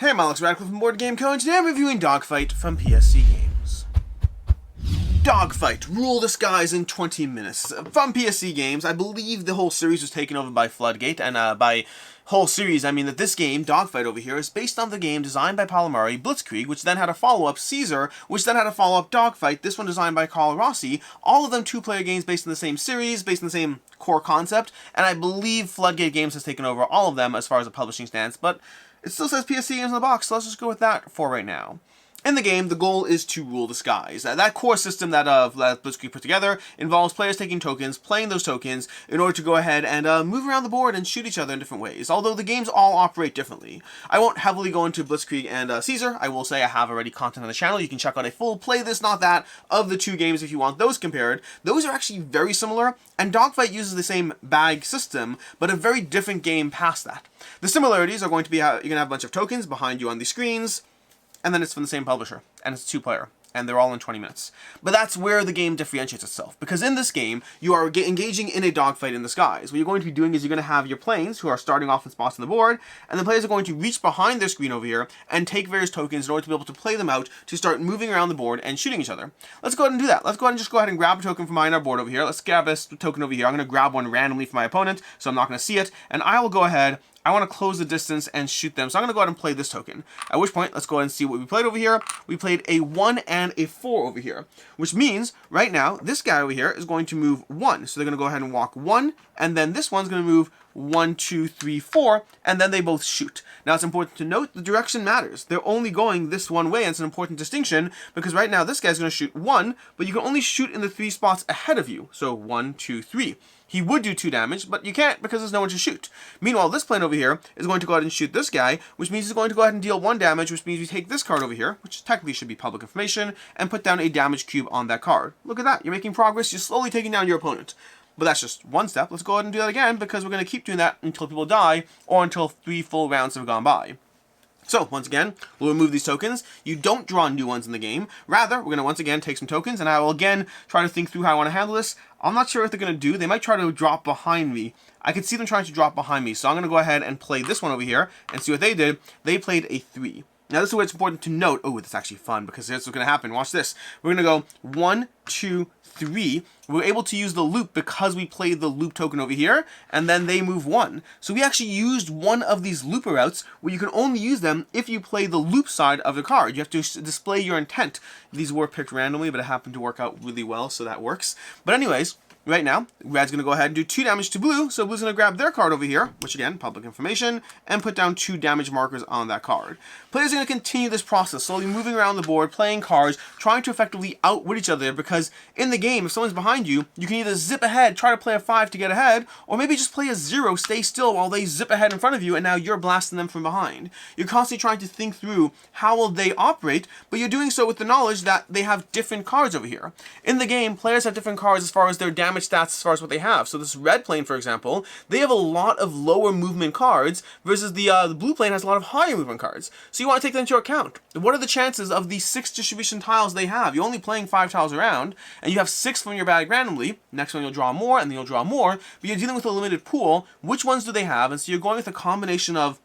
Hey, I'm Alex Radcliffe from Board Game Co, and today I'm reviewing Dogfight from PSC Games. Dogfight, rule the skies in 20 minutes. From PSC Games, I believe the whole series was taken over by Floodgate, and by whole series, I mean that this game, Dogfight over here, is based on the game designed by Palomari, Blitzkrieg, which then had a follow-up, Caesar, which then had a follow-up, Dogfight, this one designed by Carl Rossi, all of them two-player games based on the same series, based on the same core concept, and I believe Floodgate Games has taken over all of them as far as a publishing stance, but it still says PSC Games in the box, so let's just go with that for right now. In the game, the goal is to rule the skies. That core system that Blitzkrieg put together involves players taking tokens, playing those tokens, in order to go ahead and move around the board and shoot each other in different ways, although the games all operate differently. I won't heavily go into Blitzkrieg and Caesar. I will say I have already content on the channel. You can check out a full play this, not that, of the two games if you want those compared. Those are actually very similar, and Dogfight uses the same bag system, but a very different game past that. The similarities are going to be how you're going to have a bunch of tokens behind you on the screens, and then it's from the same publisher, and it's two-player, and they're all in 20 minutes. But that's where the game differentiates itself, because in this game, you are engaging in a dogfight in the skies. What you're going to be doing is you're going to have your planes, who are starting off in spots on the board, and the players are going to reach behind their screen over here, and take various tokens in order to be able to play them out, to start moving around the board and shooting each other. Let's go ahead and do that. Let's go ahead and just go ahead and grab a token from behind our board over here. Let's grab this token over here. I'm going to grab one randomly from my opponent, so I'm not going to see it, and I will go ahead. I want to close the distance and shoot them, so I'm going to go ahead and play this token. At which point, let's go ahead and see what we played over here. We played a 1 and a 4 over here, which means, right now, this guy over here is going to move 1. So they're going to go ahead and walk 1, and then this one's going to move 1, 2, 3, 4, and then they both shoot. Now, it's important to note the direction matters. They're only going this one way, and it's an important distinction, because right now, this guy's going to shoot 1, but you can only shoot in the 3 spots ahead of you. So 1, 2, 3. He would do 2 damage, but you can't because there's no one to shoot. Meanwhile, this plane over here is going to go ahead and shoot this guy, which means he's going to go ahead and deal 1 damage, which means we take this card over here, which technically should be public information, and put down a damage cube on that card. Look at that. You're making progress. You're slowly taking down your opponent. But that's just one step. Let's go ahead and do that again, because we're going to keep doing that until people die, or until 3 full rounds have gone by. So, once again, we'll remove these tokens. You don't draw new ones in the game. Rather, we're going to once again take some tokens, and I will again try to think through how I want to handle this. I'm not sure what they're going to do. They might try to drop behind me. I could see them trying to drop behind me, so I'm going to go ahead and play this one over here and see what they did. They played a 3. Now, this is where it's important to note. Oh, that's actually fun, because here's what's going to happen. Watch this. We're going to go 1, 2, 3. We're able to use the loop because we played the loop token over here, and then they move 1. So we actually used one of these looper routes where you can only use them if you play the loop side of the card. You have to display your intent. These were picked randomly, but it happened to work out really well, so that works. But anyways, right now, red's going to go ahead and do 2 damage to blue, so blue's going to grab their card over here, which again, public information, and put down 2 damage markers on that card. Players are going to continue this process, slowly moving around the board, playing cards, trying to effectively outwit each other, because in the game, if someone's behind you, you can either zip ahead, try to play a 5 to get ahead, or maybe just play a 0, stay still while they zip ahead in front of you, and now you're blasting them from behind. You're constantly trying to think through how will they operate, but you're doing so with the knowledge that they have different cards over here. In the game, players have different cards as far as their damage stats, as far as what they have. So this red plane, for example, they have a lot of lower movement cards, versus the blue plane has a lot of higher movement cards. So you want to take that into account. What are the chances of the 6 distribution tiles they have? You're only playing 5 tiles around, and you have 6 from your bag randomly. Next one you'll draw more, and then you'll draw more, but you're dealing with a limited pool. Which ones do they have? And so you're going with a combination of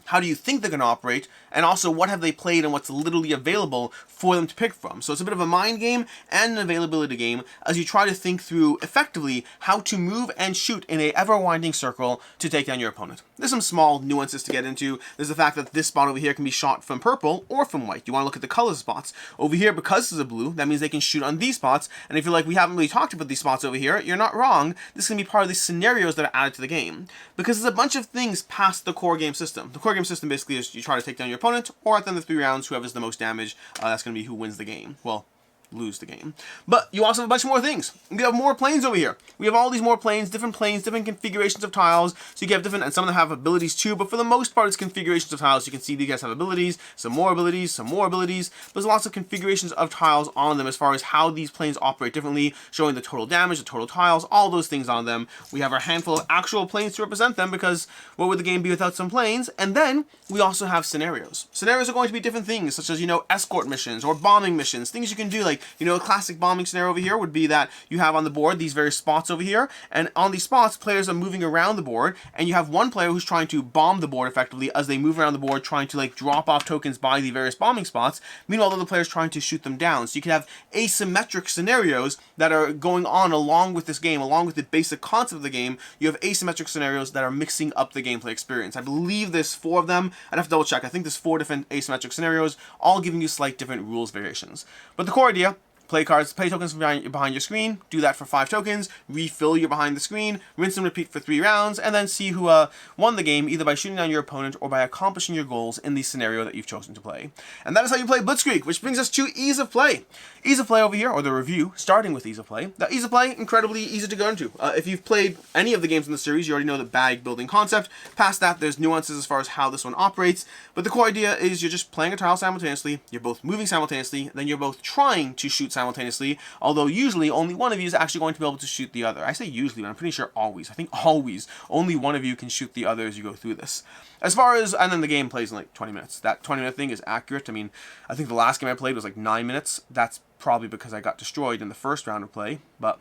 how do you think they're going to operate, and also what have they played and what's literally available for them to pick from. So it's a bit of a mind game and an availability game as you try to think through effectively how to move and shoot in a ever-winding circle to take down your opponent. There's some small nuances to get into. There's the fact that this spot over here can be shot from purple or from white. You want to look at the color spots. Over here, because this is a blue, that means they can shoot on these spots, and if you're like, we haven't really talked about these spots over here, you're not wrong. This is going to be part of the scenarios that are added to the game, because there's a bunch of things past the core game system. The core game system basically is you try to take down your opponent, or at the end of the 3 rounds, whoever's the most damage, that's going to be who wins the game. Well, lose the game. But you also have a bunch more things. We have more planes over here. We have all these more planes, different configurations of tiles. So you can have different, and some of them have abilities too, but for the most part it's configurations of tiles. You can see these guys have abilities, some more abilities, some more abilities. There's lots of configurations of tiles on them as far as how these planes operate differently, showing the total damage, the total tiles, all those things on them. We have our handful of actual planes to represent them, because what would the game be without some planes? And then we also have scenarios. Scenarios are going to be different things, such as, you know, escort missions or bombing missions, things you can do like You know, a classic bombing scenario over here would be that you have on the board these various spots over here, and on these spots, players are moving around the board, and you have one player who's trying to bomb the board effectively as they move around the board, trying to like drop off tokens by the various bombing spots. Meanwhile, the other player's trying to shoot them down. So you can have asymmetric scenarios that are going on along with this game, along with the basic concept of the game. You have asymmetric scenarios that are mixing up the gameplay experience. I believe there's 4 of them. I'd have to double check. I think there's 4 different asymmetric scenarios, all giving you slight different rules variations. But the core idea: play cards, play tokens behind your screen, do that for 5 tokens, refill your behind the screen, rinse and repeat for 3 rounds, and then see who won the game either by shooting down your opponent or by accomplishing your goals in the scenario that you've chosen to play. And that is how you play Blitzkrieg, which brings us to ease of play. Ease of play over here, or the review, starting with ease of play. Now, ease of play, incredibly easy to go into. If you've played any of the games in the series, you already know the bag building concept. Past that, there's nuances as far as how this one operates, but the core idea is you're just playing a tile simultaneously, you're both moving simultaneously, then you're both trying to shoot simultaneously, although usually only one of you is actually going to be able to shoot the other. I say usually, but I'm pretty sure always. I think always, only one of you can shoot the other as you go through this. As far as, and then the game plays in like 20 minutes. That 20-minute thing is accurate. I mean, I think the last game I played was like 9 minutes. That's probably because I got destroyed in the first round of play, but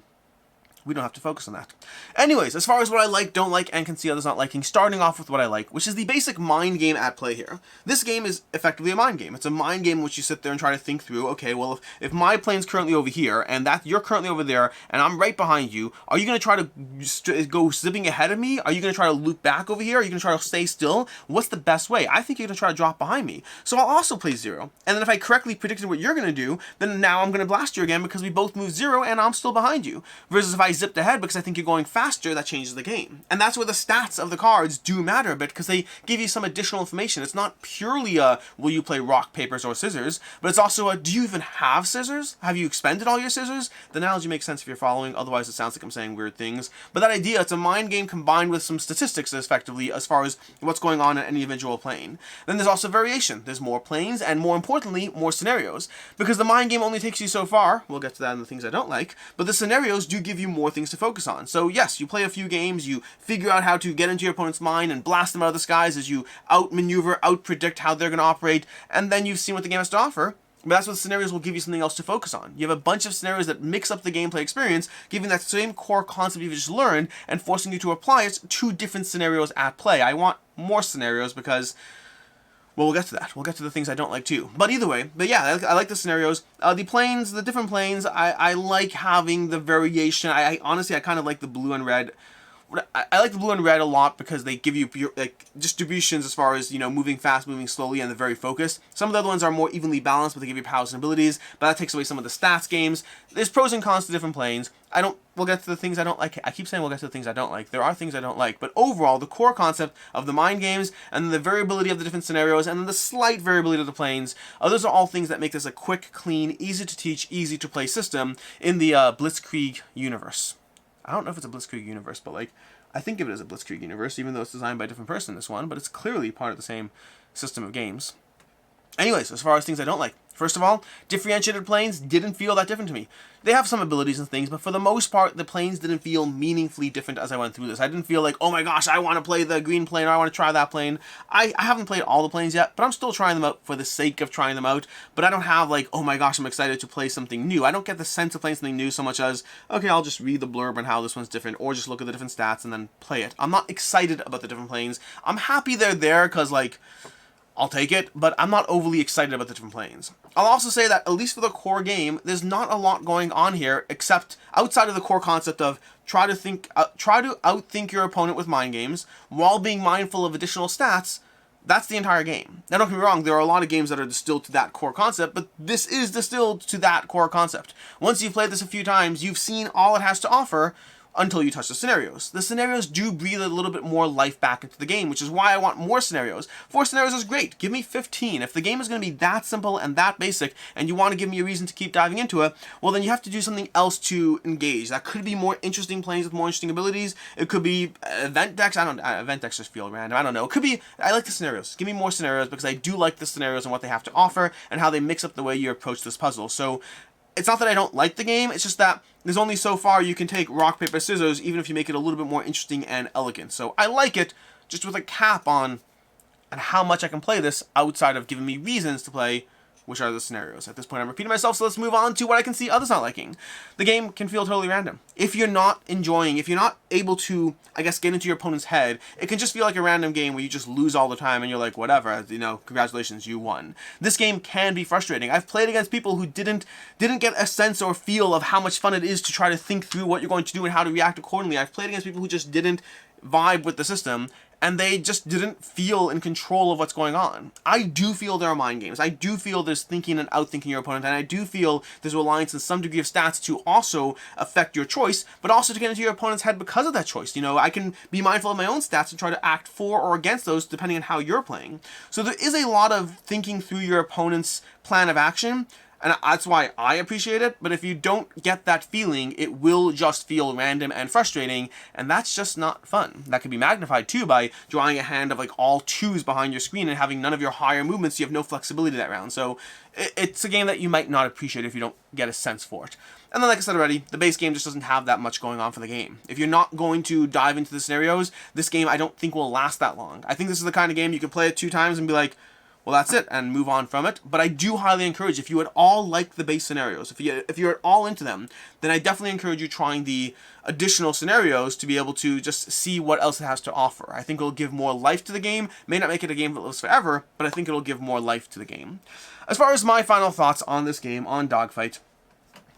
we don't have to focus on that. Anyways, as far as what I like, don't like, and can see others not liking, starting off with what I like, which is the basic mind game at play here. This game is effectively a mind game. It's a mind game in which you sit there and try to think through, okay, well, if my plane's currently over here, and that you're currently over there, and I'm right behind you, are you going to try to go zipping ahead of me? Are you going to try to loop back over here? Are you going to try to stay still? What's the best way? I think you're going to try to drop behind me. So I'll also play 0. And then if I correctly predicted what you're going to do, then now I'm going to blast you again because we both moved 0 and I'm still behind you. Versus if I zipped ahead because I think you're going faster, that changes the game. And that's where the stats of the cards do matter a bit, because they give you some additional information. It's not purely a, will you play rock, papers, or scissors, but it's also a, do you even have scissors? Have you expended all your scissors? The analogy makes sense if you're following, otherwise it sounds like I'm saying weird things. But that idea, it's a mind game combined with some statistics, effectively, as far as what's going on in any individual plane. Then there's also variation. There's more planes, and more importantly, more scenarios. Because the mind game only takes you so far, we'll get to that in the things I don't like, but the scenarios do give you more things to focus on. So yes, you play a few games, you figure out how to get into your opponent's mind and blast them out of the skies as you outmaneuver, outpredict how they're going to operate, and then you've seen what the game has to offer. But that's what the scenarios will give you something else to focus on. You have a bunch of scenarios that mix up the gameplay experience, giving that same core concept you've just learned and forcing you to apply it to different scenarios at play. I want more scenarios because, well, we'll get to that. We'll get to the things I don't like too. But either way, but yeah, I like the scenarios. The planes, the different planes, I like having the variation. I honestly, I kind of like the blue and red. I like the blue and red a lot because they give you like distributions as far as, you know, moving fast, moving slowly, and they're very focused. Some of the other ones are more evenly balanced, but they give you powers and abilities, but that takes away some of the stats games. There's pros and cons to different planes. We'll get to the things I don't like. I keep saying we'll get to the things I don't like. There are things I don't like, but overall, the core concept of the mind games, and then the variability of the different scenarios, and then the slight variability of the planes, those are all things that make this a quick, clean, easy to teach, easy to play system in the Blitzkrieg universe. I don't know if it's a Blitzkrieg universe, but like, I think of it as a Blitzkrieg universe, even though it's designed by a different person in this one, but it's clearly part of the same system of games. Anyways, as far as things I don't like, first of all, differentiated planes didn't feel that different to me. They have some abilities and things, but for the most part, the planes didn't feel meaningfully different as I went through this. I didn't feel like, oh my gosh, I want to play the green plane, or I want to try that plane. I haven't played all the planes yet, but I'm still trying them out for the sake of trying them out. But I don't have like, oh my gosh, I'm excited to play something new. I don't get the sense of playing something new so much as, okay, I'll just read the blurb on how this one's different, or just look at the different stats and then play it. I'm not excited about the different planes. I'm happy they're there because, like, I'll take it, but I'm not overly excited about the different planes. I'll also say that, at least for the core game, there's not a lot going on here, except outside of the core concept of try to outthink your opponent with mind games, while being mindful of additional stats. That's the entire game. Now, don't get me wrong, there are a lot of games that are distilled to that core concept, but this is distilled to that core concept. Once you've played this a few times, you've seen all it has to offer, until you touch the scenarios. The scenarios do breathe a little bit more life back into the game, which is why I want more scenarios. 4 scenarios is great. Give me 15. If the game is going to be that simple and that basic, and you want to give me a reason to keep diving into it, well, then you have to do something else to engage. That could be more interesting planes with more interesting abilities. It could be event decks. Event decks just feel random. I don't know. It could be, I like the scenarios. Give me more scenarios, because I do like the scenarios and what they have to offer, and how they mix up the way you approach this puzzle. So, it's not that I don't like the game, it's just that there's only so far you can take rock, paper, scissors, even if you make it a little bit more interesting and elegant. So I like it, just with a cap on how much I can play this outside of giving me reasons to play which are the scenarios. At this point, I'm repeating myself, so let's move on to what I can see others not liking. The game can feel totally random. If you're not enjoying, if you're not able to, I guess, get into your opponent's head, it can just feel like a random game where you just lose all the time and you're like, whatever, you know, congratulations, you won. This game can be frustrating. I've played against people who didn't get a sense or feel of how much fun it is to try to think through what you're going to do and how to react accordingly. I've played against people who just didn't vibe with the system, and they just didn't feel in control of what's going on. I do feel there are mind games. I do feel there's thinking and outthinking your opponent, and I do feel there's reliance on some degree of stats to also affect your choice, but also to get into your opponent's head because of that choice. You know, I can be mindful of my own stats and try to act for or against those depending on how you're playing. So there is a lot of thinking through your opponent's plan of action, and that's why I appreciate it. But if you don't get that feeling, it will just feel random and frustrating, and that's just not fun. That can be magnified too by drawing a hand of like all twos behind your screen and having none of your higher movements. You have no flexibility that round. So it's a game that you might not appreciate if you don't get a sense for it. And then, like I said already, the base game just doesn't have that much going on for the game. If you're not going to dive into the scenarios, this game I don't think will last that long. I think this is the kind of game you can play it 2 times and be like, well, that's it, and move on from it. But I do highly encourage, if you at all like the base scenarios, if you're at all into them, then I definitely encourage you trying the additional scenarios to be able to just see what else it has to offer. I think it'll give more life to the game. May not make it a game that lives forever, but I think it'll give more life to the game. As far as my final thoughts on this game, on Dogfight,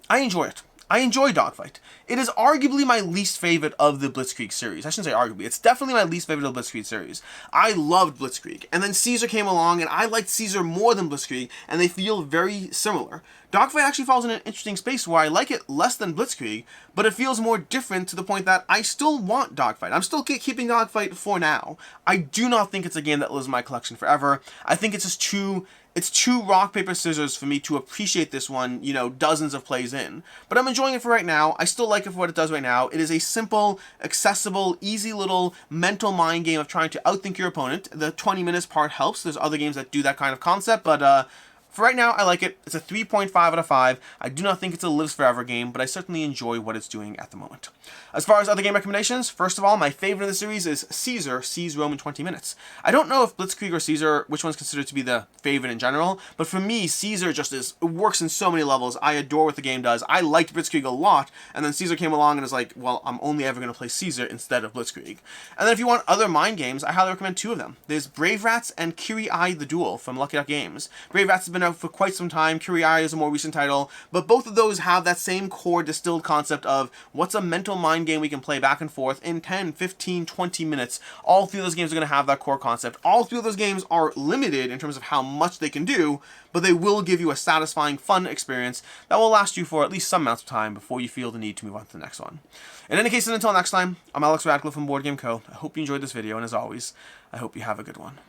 I enjoy it. I enjoy Dogfight. It is arguably my least favorite of the Blitzkrieg series. I shouldn't say arguably. It's definitely my least favorite of the Blitzkrieg series. I loved Blitzkrieg. And then Caesar came along, and I liked Caesar more than Blitzkrieg, and they feel very similar. Dogfight actually falls in an interesting space where I like it less than Blitzkrieg, but it feels more different to the point that I still want Dogfight. I'm still keeping Dogfight for now. I do not think it's a game that lives in my collection forever. I think it's just too rock, paper, scissors for me to appreciate this one, you know, dozens of plays in. But I'm enjoying it for right now. I still like it for what it does right now. It is a simple, accessible, easy little mental mind game of trying to outthink your opponent. The 20 minutes part helps. There's other games that do that kind of concept, but for right now, I like it. It's a 3.5 out of 5. I do not think it's a lives forever game, but I certainly enjoy what it's doing at the moment. As far as other game recommendations, first of all, my favorite of the series is Caesar, Seize Rome in 20 minutes. I don't know if Blitzkrieg or Caesar, which one's considered to be the favorite in general, but for me, Caesar just it works in so many levels. I adore what the game does. I liked Blitzkrieg a lot, and then Caesar came along and was like, well, I'm only ever going to play Caesar instead of Blitzkrieg. And then if you want other mind games, I highly recommend 2 of them. There's Brave Rats and Curie-Eye the Duel from Lucky Duck Games. Brave Rats has been out for quite some time. Curie-Eye is a more recent title, but both of those have that same core distilled concept of what's a mental mind game we can play back and forth in 10, 15, 20 minutes. All 3 of those games are going to have that core concept. All 3 of those games are limited in terms of how much they can do, but they will give you a satisfying, fun experience that will last you for at least some amount of time before you feel the need to move on to the next one. In any case, and until next time, I'm Alex Radcliffe from Board Game Co. I hope you enjoyed this video, and as always, I hope you have a good one.